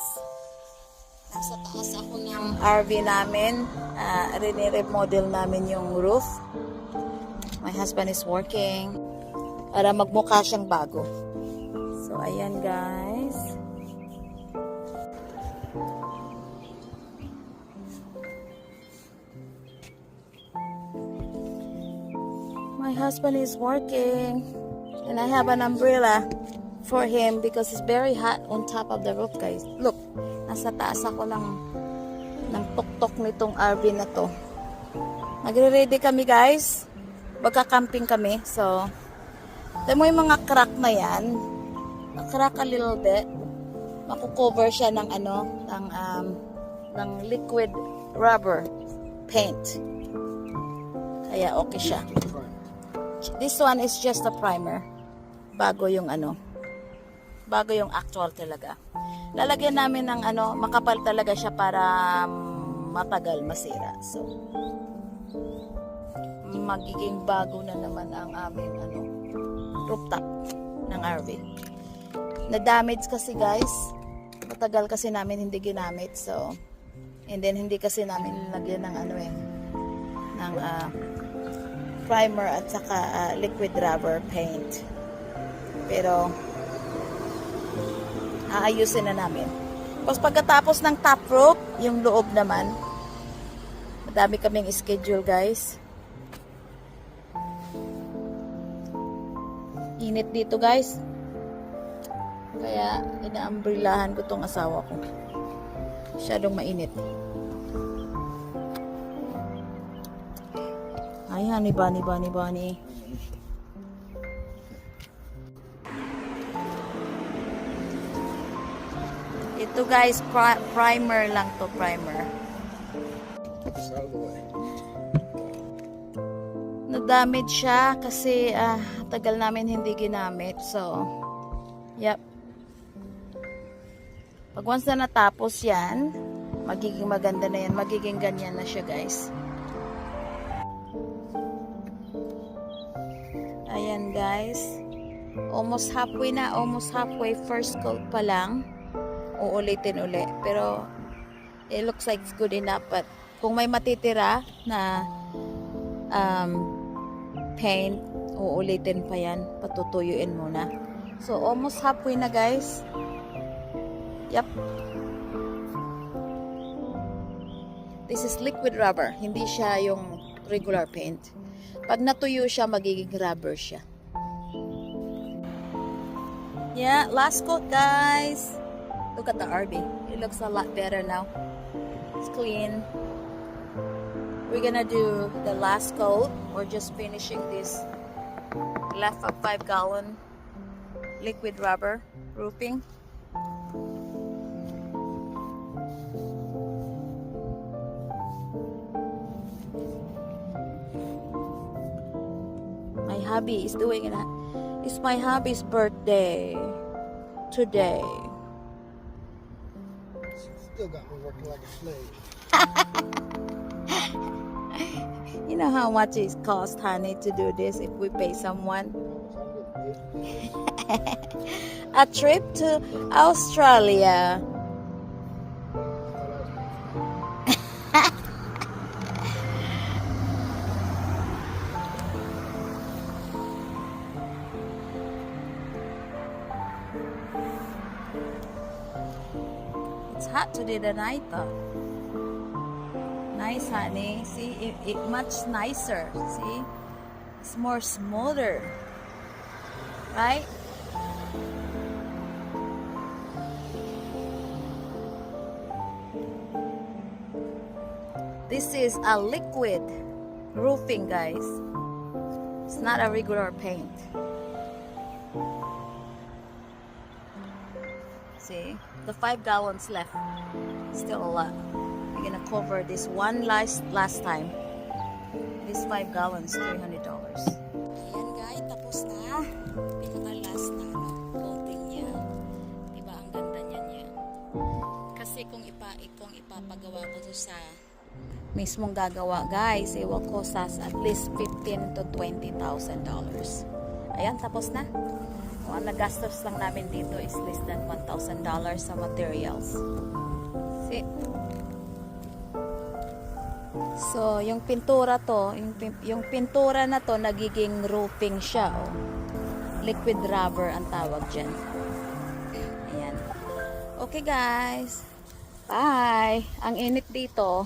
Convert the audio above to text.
guys. Nasa taas ako ng RV namin. Remodel namin yung roof. My husband is working para magmukha siyang bago. So, ayan guys. My husband is working and I have an umbrella for him because it's very hot on top of the roof, guys. Look, nasa taas ako ng tuktok nitong RV na to. Nagre-ready kami, guys. Magka-camping kami. So, ito mo yung mga crack na yan. Na-crack a little bit. Makukover siya ng ng liquid rubber paint. Kaya okay siya. This one is just a primer. Bago yung bago yung actual talaga. Lalagyan namin ng makapal talaga siya para matagal masira. So, magiging bago na naman ang aming rooftop ng RV. Na-damage kasi guys. Matagal kasi namin hindi ginamit. So, and then hindi kasi namin nilagyan ng ng primer at saka liquid rubber paint. Pero aayusin na namin. Tapos pagkatapos ng top roof, yung loob naman, madami kaming schedule guys. Init dito guys. Kaya inaambrilahan ko tong asawa ko. Masyadong mainit. Ay, honey bunny. Ito guys, primer lang to, primer. Na-damage siya kasi tagal namin hindi ginamit. So, yep. Pag once na natapos yan, magiging maganda na yan. Magiging ganyan na siya guys. Ayan guys. Almost halfway na. Almost halfway. First coat pa lang. Uulitin uli. Pero, it looks like it's good enough. But, kung may matitira na paint, uulitin pa yan. Patutuyuin muna. So, almost halfway na guys. Yep. This is liquid rubber. Hindi siya yung regular paint. Pag natuyo siya, magiging rubber siya. Yeah, last coat guys. Look at the RV. It looks a lot better now. It's clean. We're gonna do the last coat. We're just finishing this. Left a 5-gallon liquid rubber roofing. My hubby is doing it. It's my hubby's birthday today. Still got me working like a slave. You know how much it costs, honey, to do this if we pay someone? A trip to Australia. It's hot today than I thought. Nice, honey. See, it much nicer. See, it's more smoother, right? This is a liquid roofing, guys. It's not a regular paint. See, the 5 gallons left. Still a lot. We're gonna cover this one last time. This 5 gallons, $300. Ayan guys, tapos na. Pinaka-last na coating niya. Diba ang ganda niya. Kasi kung ipapagawa ko to sa mismong gagawa guys, it will cost us at least $15,000 to $20,000. Ayan, tapos na. Ang nagastos lang namin dito is less than $1,000 sa materials. See? So, yung pintura to, yung pintura na to, nagiging roofing siya, oh. Liquid rubber ang tawag dyan. Ayan. Okay, guys. Bye! Ang init dito.